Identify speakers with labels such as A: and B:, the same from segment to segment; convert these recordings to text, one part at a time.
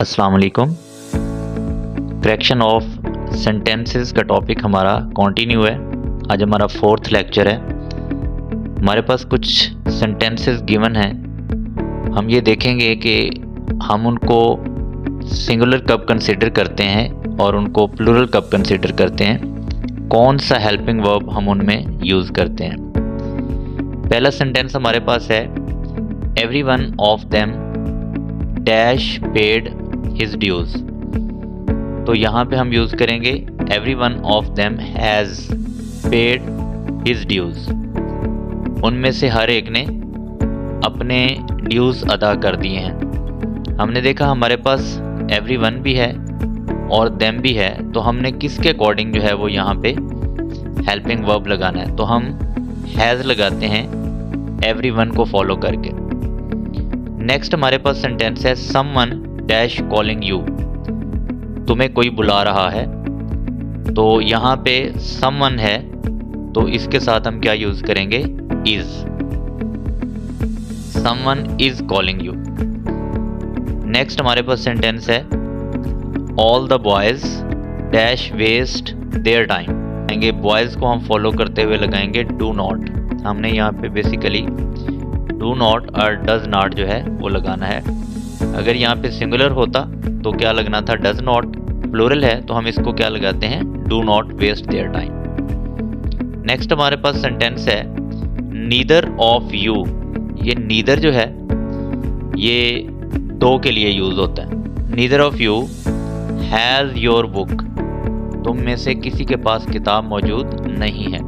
A: अस्सलाम वालेकुम। Correction of sentences का टॉपिक हमारा कंटिन्यू है। आज हमारा 4th लेक्चर है। हमारे पास कुछ सेंटेंसेस गिवन हैं। हम ये देखेंगे कि हम उनको सिंगुलर कब कंसिडर करते हैं और उनको प्लूरल कब कंसिडर करते हैं, कौन सा हेल्पिंग वर्ब हम उनमें यूज़ करते हैं। पहला सेंटेंस हमारे पास है, every one of them dash paid his dues. तो यहाँ पे हम यूज़ करेंगे every one of them has paid his dues. उनमें से हर एक ने अपने ड्यूज अदा कर दिए हैं। हमने देखा हमारे पास एवरी वन भी है और देम भी है, तो हमने किसके अकॉर्डिंग जो है वो यहाँ पे हेल्पिंग वर्ब लगाना है। तो हम हैज़ लगाते हैं एवरी वन को फॉलो करके। नेक्स्ट हमारे पास सेंटेंस है, समवन डैश कॉलिंग यू। तुम्हें कोई बुला रहा है। तो यहाँ पे समवन है, तो इसके साथ हम क्या यूज करेंगे, is. Someone is calling you. Next हमारे पास सेंटेंस है, all the boys dash waste their time. Boys को हम फॉलो करते हुए लगाएंगे डू नॉट। हमने यहाँ पे बेसिकली डू नॉट और डज नॉट जो है वो लगाना है। अगर यहाँ पे सिंगुलर होता तो क्या लगना था, डज नॉट। प्लूरल है तो हम इसको क्या लगाते हैं, do not waste their time. Next हमारे पास सेंटेंस है, नीदर ऑफ यू। ये नीदर जो है ये दो के लिए यूज होता है। Neither of you has your book. तुम में से किसी के पास किताब मौजूद नहीं है।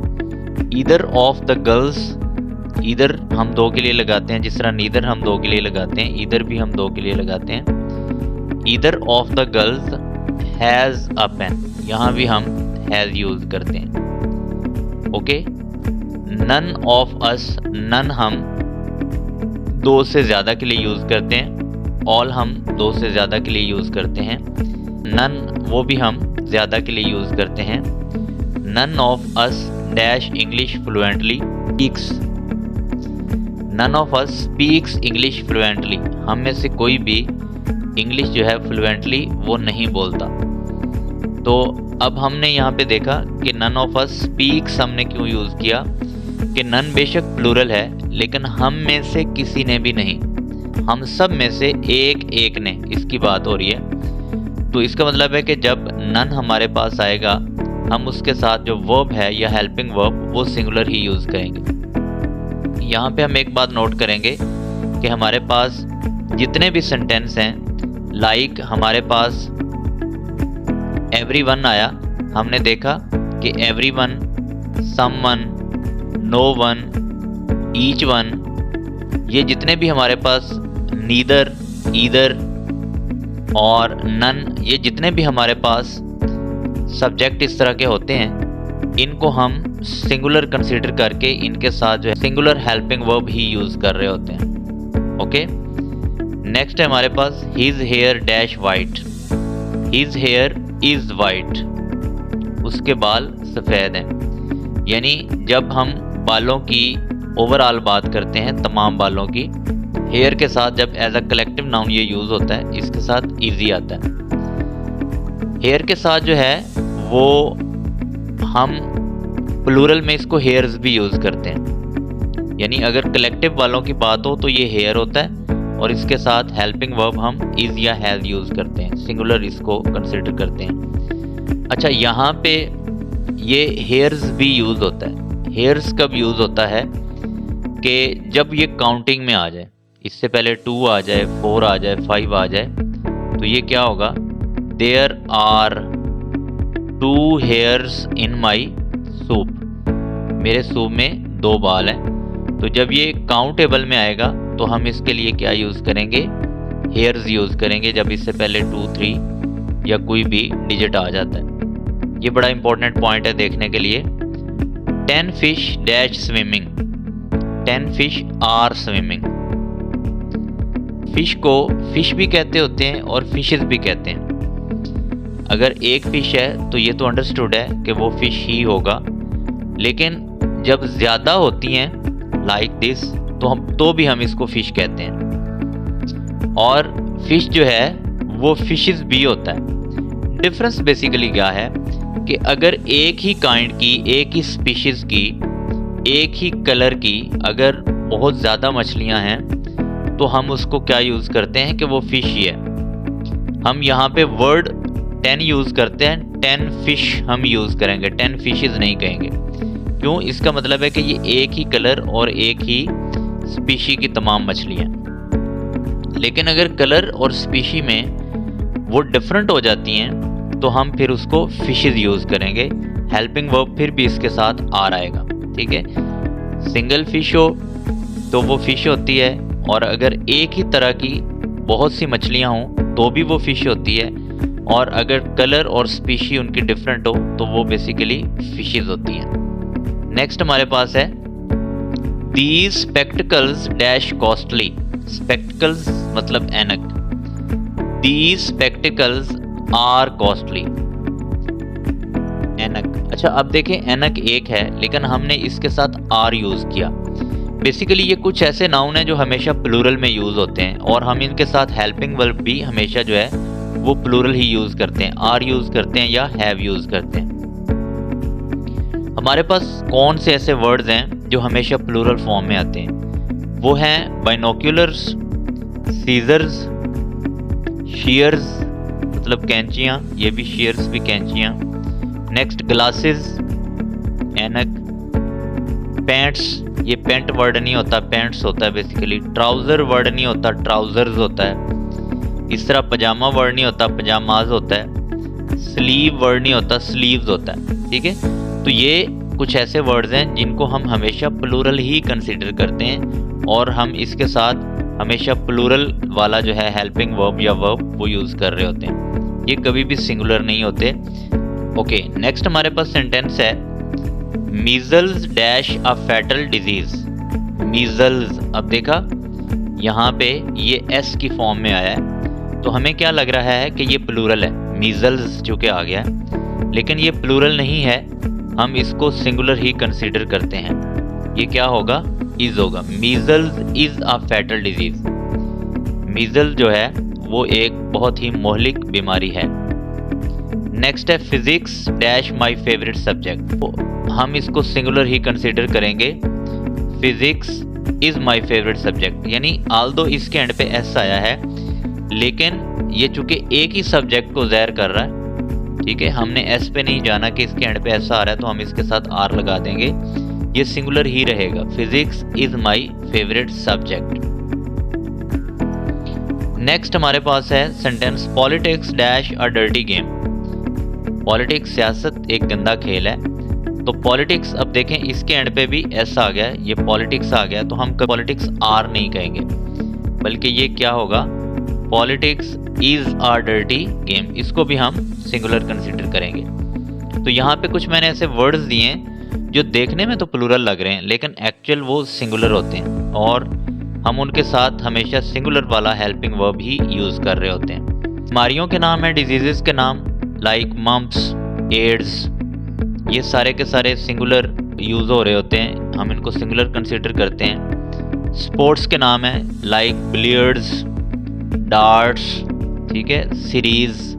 A: Either of the girls, either हम दो के लिए लगाते हैं, जिस तरह नीदर हम दो के लिए लगाते हैं, ईदर भी हम दो के लिए लगाते हैं। Either of the girls has a pen. यहाँ भी हम हैज़ यूज करते हैं। Okay. None of us, none हम दो से ज़्यादा के लिए यूज़ करते हैं। ऑल हम दो से ज़्यादा के लिए यूज़ करते हैं। नन वो भी हम ज़्यादा के लिए यूज़ करते हैं। None of us dash English fluently speaks. None of us speaks English fluently. हम में से कोई भी इंग्लिश जो है फ्लुएंटली वो नहीं बोलता। तो अब हमने यहाँ पे देखा कि नन ऑफ अस स्पीक्स हमने क्यों यूज़ किया, कि नन बेशक प्लूरल है लेकिन हम में से किसी ने भी नहीं, हम सब में से एक एक ने, इसकी बात हो रही है। तो इसका मतलब है कि जब नन हमारे पास आएगा हम उसके साथ जो वर्ब है या हेल्पिंग वर्ब वो सिंगुलर ही यूज़ करेंगे। यहाँ पे हम एक बात नोट करेंगे कि हमारे पास जितने भी सेंटेंस हैं, लाइक हमारे पास एवरी वन आया, हमने देखा कि every one, someone, no one, each one, ये जितने भी हमारे पास नीदर, ईदर और नन, ये जितने भी हमारे पास सब्जेक्ट इस तरह के होते हैं, इनको हम सिंगुलर कंसीडर करके इनके साथ जो है सिंगुलर हेल्पिंग वर्ब ही यूज कर रहे होते हैं। ओके। नेक्स्ट है हमारे पास, his hair dash white. His hair is white. उसके बाल सफ़ेद हैं। यानी जब हम बालों की ओवरऑल बात करते हैं, तमाम बालों की, हेयर के साथ जब एज अ कलेक्टिव नाउन ये यूज होता है, इसके साथ इजी आता है। हेयर के साथ जो है वो हम प्लूरल में इसको हेयर्स भी यूज़ करते हैं। यानी अगर कलेक्टिव वालों की बात हो तो ये हेयर होता है और इसके साथ हेल्पिंग वर्ब हम इज या हैज यूज़ करते हैं, सिंगुलर इसको कंसिडर करते हैं। अच्छा, यहाँ पे ये हेयर्स भी यूज़ होता है। हेयर्स कब यूज़ होता है, कि जब ये काउंटिंग में आ जाए, इससे पहले 2 आ जाए, 4 आ जाए, 5 आ जाए, तो ये क्या होगा, there are 2 hairs in my soup. मेरे सूप में 2 बाल हैं। तो जब ये काउंटेबल में आएगा तो हम इसके लिए क्या यूज़ करेंगे, हेयर्स यूज़ करेंगे, जब इससे पहले 2, 3 या कोई भी डिजिट आ जाता है। ये बड़ा इंपॉर्टेंट पॉइंट है देखने के लिए। 10 fish dash swimming. 10 fish are swimming. Fish को फिश भी कहते होते हैं और फिशेस भी कहते हैं। अगर एक फिश है तो ये तो अंडरस्टूड है कि वो फिश ही होगा, लेकिन जब ज़्यादा होती हैं लाइक दिस तो भी हम इसको फिश कहते हैं। और फिश जो है वो फिशेस भी होता है। डिफरेंस बेसिकली क्या है कि अगर एक ही काइंड की, एक ही स्पीशीज की, एक ही कलर की अगर बहुत ज़्यादा मछलियां हैं तो हम उसको क्या यूज़ करते हैं कि वो फिश ही है। हम यहाँ पे वर्ड 10 यूज़ करते हैं, 10 फिश हम यूज़ करेंगे, 10 फिशेस नहीं कहेंगे। क्यों? इसका मतलब है कि ये एक ही कलर और एक ही स्पीशी की तमाम मछलियाँ। लेकिन अगर कलर और स्पीशी में वो डिफरेंट हो जाती हैं तो हम फिर उसको फिशेस यूज़ करेंगे। हेल्पिंग वर्ब फिर भी इसके साथ आर आएगा, ठीक है। सिंगल फिश हो तो वो फिश होती है, और अगर एक ही तरह की बहुत सी मछलियां हों तो भी वो फिश होती है, और अगर कलर और स्पीशी उनकी डिफरेंट हो तो वो बेसिकली फिशेस होती हैं। नेक्स्ट हमारे पास है these spectacles dash costly. Spectacles मतलब ऐनक। These spectacles are costly. ऐनक। अच्छा, अब देखें ऐनक एक है लेकिन हमने इसके साथ आर यूज किया। बेसिकली ये कुछ ऐसे नाउन हैं जो हमेशा प्लूरल में यूज होते हैं, और हम इनके साथ हेल्पिंग वर्ब भी हमेशा जो है वो प्लूरल ही यूज करते हैं, आर यूज करते हैं या हैव यूज करते हैं। हमारे पास कौन से ऐसे वर्ड्स हैं जो हमेशा प्लूरल फॉर्म में आते हैं? वो हैं बाइनोक्यूलर्स, सीजर्स, शीयर्स मतलब कैंचियाँ, ये भी शीयर्स भी कैंचियाँ। नेक्स्ट ग्लासेस, ऐनक। पैंट्स, ये पेंट वर्ड नहीं होता, पैंट्स होता है बेसिकली। ट्राउज़र वर्ड नहीं होता, ट्राउज़र्स होता है। इस तरह पजामा वर्ड नहीं होता, पजामाज होता है। स्लीव वर्ड नहीं होता, स्लीव्स होता है, ठीक है। तो ये कुछ ऐसे वर्ड्स हैं जिनको हम हमेशा प्लूरल ही कंसीडर करते हैं, और हम इसके साथ हमेशा प्लूरल वाला जो है हेल्पिंग वर्ब या वर्ब वो यूज़ कर रहे होते हैं। ये कभी भी सिंगुलर नहीं होते। ओके, नेक्स्ट हमारे पास सेंटेंस है measles dash a fatal disease. Measles, अब देखा यहाँ पे ये एस की फॉर्म में आया है तो हमें क्या लग रहा है कि ये प्लूरल है। मीजल्स जो कि आ गया है, लेकिन ये प्लूरल नहीं है, हम इसको सिंगुलर ही कंसीडर करते हैं। ये क्या होगा? इज होगा। Measles is a fatal disease. Measle जो है वो एक बहुत ही मोहलिक बीमारी है। नेक्स्ट है physics dash my favourite subject. तो हम इसको सिंगुलर ही कंसीडर करेंगे। Physics is my favourite subject, यानी आल्दो इसके एंड पे एस आया है लेकिन ये चूंकि एक ही सब्जेक्ट को ज़ाहिर कर रहा है, ठीक है, हमने एस पे नहीं जाना कि इसके एंड पे ऐसा आ रहा है तो हम इसके साथ आर लगा देंगे, ये सिंगुलर ही रहेगा। Physics is my favourite subject. Next हमारे पास है sentence politics dash a dirty game. Politics सियासत एक गंदा खेल है। तो पॉलिटिक्स, अब देखें इसके एंड पे भी एस आ गया, ये पॉलिटिक्स आ गया, तो हम पॉलिटिक्स आर नहीं कहेंगे बल्कि ये क्या होगा? Politics is a dirty game. इसको भी हम सिंगुलर कंसीडर करेंगे। तो यहाँ पे कुछ मैंने ऐसे वर्ड्स दिए हैं जो देखने में तो प्लूरल लग रहे हैं लेकिन एक्चुअल वो सिंगुलर होते हैं, और हम उनके साथ हमेशा सिंगुलर वाला हेल्पिंग वर्ब ही यूज़ कर रहे होते हैं। बीमारियों के नाम हैं, डिजीज़ के नाम लाइक मम्प्स, एड्स, ये सारे के सारे सिंगुलर यूज़ हो रहे होते हैं, हम इनको सिंगुलर कंसीडर करते हैं। स्पोर्ट्स के नाम हैं लाइक बिलियर्ड्स, डार्ट्स, ठीक है, सीरीज़,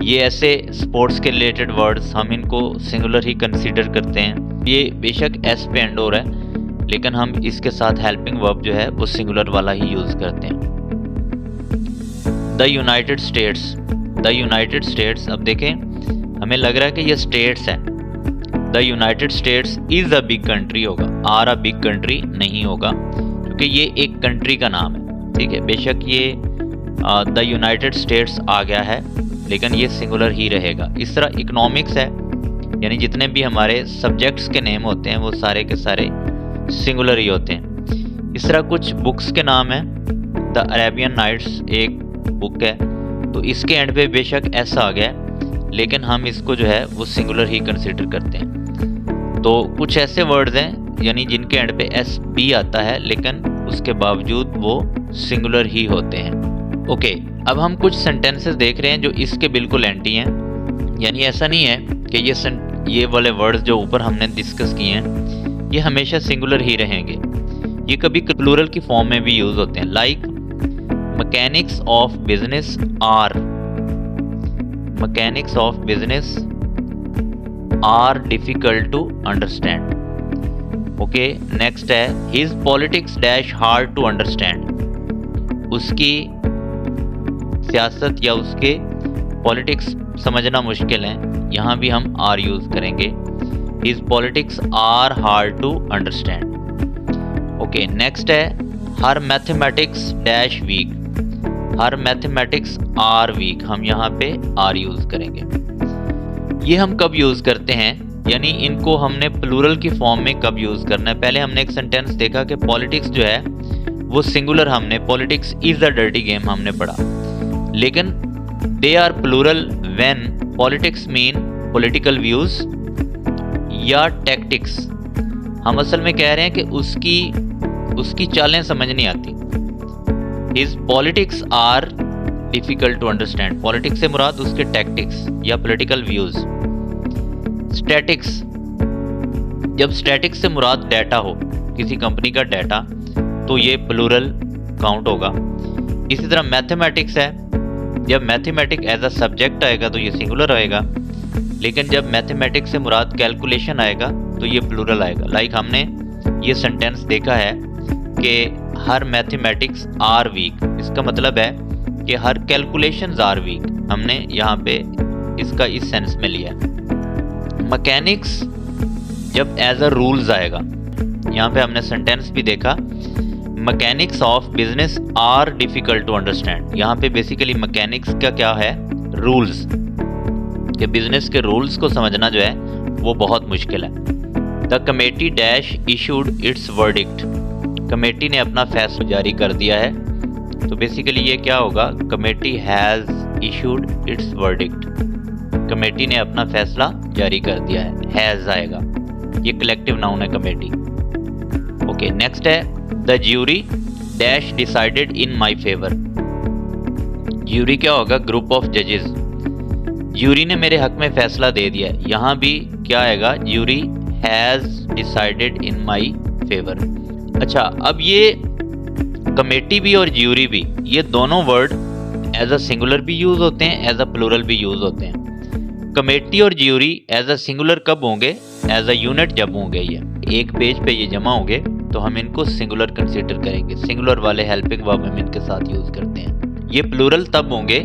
A: ये ऐसे स्पोर्ट्स के रिलेटेड वर्ड्स हम इनको सिंगुलर ही कंसीडर करते हैं। ये बेशक एस पे एंड हो रहा है लेकिन हम इसके साथ हेल्पिंग वर्ब जो है वो सिंगुलर वाला ही यूज़ करते हैं। The United states, the United states, अब देखें हमें लग रहा है कि ये स्टेट्स हैं। The United states is a big country होगा, आर अ बिग कंट्री नहीं होगा क्योंकि ये एक कंट्री का नाम है, ठीक है। बेशक ये द यूनाइटेड स्टेट्स आ गया है लेकिन ये सिंगुलर ही रहेगा। इस तरह इकोनॉमिक्स है, यानी जितने भी हमारे सब्जेक्ट्स के नेम होते हैं वो सारे के सारे सिंगुलर ही होते हैं। इस तरह कुछ बुक्स के नाम हैं, द अरेबियन नाइट्स एक बुक है, तो इसके एंड पे बेशक एस आ गया लेकिन हम इसको जो है वो सिंगुलर ही कंसीडर करते हैं। तो कुछ ऐसे वर्ड्स हैं यानी जिनके एंड पे एस भी आता है लेकिन उसके बावजूद वो सिंगुलर ही होते हैं। ओके, अब हम कुछ सेंटेंसेस देख रहे हैं जो इसके बिल्कुल एंटी हैं, यानी ऐसा नहीं है कि ये वाले वर्ड्स जो ऊपर हमने डिस्कस किए हैं ये हमेशा सिंगुलर ही रहेंगे, ये कभी प्लूरल की फॉर्म में भी यूज़ होते हैं। Like mechanics of business are difficult to understand. Okay, next है his politics dash hard to understand. उसकी सियासत या उसके पॉलिटिक्स समझना मुश्किल है, यहाँ भी हम आर यूज करेंगे। His politics are hard to understand. Okay, next है her mathematics dash weak. Her mathematics are weak, हम यहाँ पे आर यूज करेंगे। ये हम कब यूज करते हैं, यानी इनको हमने प्लूरल की फॉर्म में कब यूज करना है। पहले हमने एक सेंटेंस देखा कि पॉलिटिक्स जो है वो सिंगुलर, हमने politics is a dirty game हमने पढ़ा, लेकिन they are plural when politics mean political views या टैक्टिक्स। हम असल में कह रहे हैं कि उसकी चालें समझ नहीं आती। His politics are difficult to understand. Politics से मुराद उसके टैक्टिक्स या पॉलिटिकल व्यूज। स्टैटिक्स, जब स्टैटिक्स से मुराद डाटा हो, किसी कंपनी का डाटा, तो ये प्लूरल काउंट होगा। इसी तरह मैथमेटिक्स है, जब मैथमेटिक एज अ सब्जेक्ट आएगा तो ये सिंगुलर आएगा, लेकिन जब मैथमेटिक्स से मुराद कैलकुलेशन आएगा तो ये प्लूरल आएगा। लाइक हमने ये सेंटेंस देखा है कि हर मैथमेटिक्स आर वीक, इसका मतलब है कि हर कैलकुलेशंस आर वीक। हमने यहाँ पे इसका इस सेंस में लिया। मैकेनिक्स जब एज अ रूल्स आएगा, यहाँ पे हमने सेंटेंस भी देखा mechanics of business are difficult to understand. यहाँ पे बेसिकली मैकेनिक्स का क्या है, रूल्स, कि बिजनेस के रूल्स को समझना जो है वो बहुत मुश्किल है। The committee dash issued it's verdict. Committee ने अपना फैसला जारी कर दिया है, तो बेसिकली ये क्या होगा, committee has issued it's verdict. Committee ने अपना फैसला जारी कर दिया है, हैज आएगा, ये कलेक्टिव नाउन है कमेटी। ओके, नेक्स्ट है the jury dash decided in my favour. Jury क्या होगा, ग्रुप ऑफ जजेस। ज्यूरी ने मेरे हक में फैसला दे दिया है, यहाँ भी क्या आएगा, jury has decided in my favour. अच्छा, अब ये कमेटी भी और ज्यूरी भी, ये दोनों वर्ड एज अ सिंगुलर भी यूज होते हैं, एज अ प्लूरल भी यूज होते हैं। कमेटी और ज्यूरी एज अ सिंगुलर कब होंगे, एज अ यूनिट जब होंगे। ये एक पेज पे ये जमा होंगे तो हम इनको सिंगुलर कंसीडर करेंगे। सिंगुलर वाले हेल्पिंग वर्ब हम इनके साथ यूज करते हैं। ये प्लूरल तब होंगे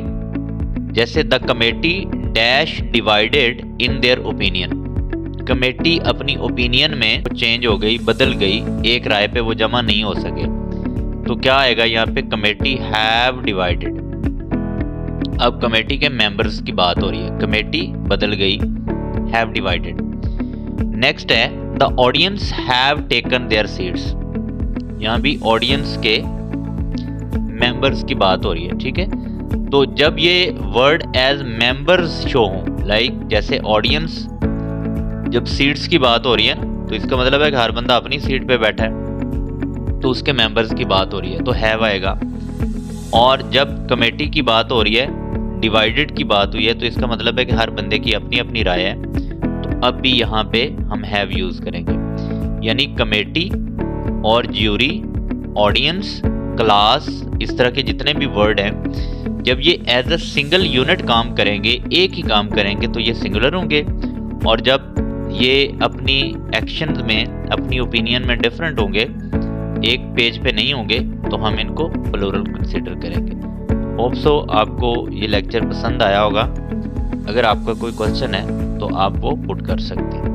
A: जैसे the committee dash divided in their opinion. Committee अपनी ओपिनियन में चेंज हो गई, बदल गई, एक राय पे वो जमा नहीं हो सके, तो क्या आएगा यहाँ पे, कमेटी हैव डिवाइडेड। अब कमेटी के मेंबर्स की बात हो रही है, कमेटी बदल गई, हैव डिवाइडेड। नेक्स्ट है the audience have taken there seats. यहाँ भी ऑडियंस के मेंबर्स की बात हो रही है, ठीक है। तो जब ये वर्ड एज मेंबर्स शो हो, लाइक जैसे ऑडियंस, जब सीट्स की बात हो रही है तो इसका मतलब है कि हर बंदा अपनी सीट पे बैठा है, तो उसके मेंबर्स की बात हो रही है तो हैव आएगा। और जब कमेटी की बात हो रही है, डिवाइडेड की बात हुई है, तो इसका मतलब है कि हर बंदे की अपनी अपनी राय है, तो अब भी यहाँ पे हम हैव यूज करेंगे। यानी कमेटी और ज्यूरी, ऑडियंस, क्लास, इस तरह के जितने भी वर्ड हैं, जब ये एज अ सिंगल यूनिट काम करेंगे, एक ही काम करेंगे, तो ये सिंगुलर होंगे। और जब ये अपनी एक्शन में, अपनी ओपिनियन में डिफरेंट होंगे, एक पेज पे नहीं होंगे, तो हम इनको प्लूरल कंसीडर करेंगे। होप सो आपको ये लेक्चर पसंद आया होगा। अगर आपका कोई क्वेश्चन है तो आप वो पुट कर सकते हैं।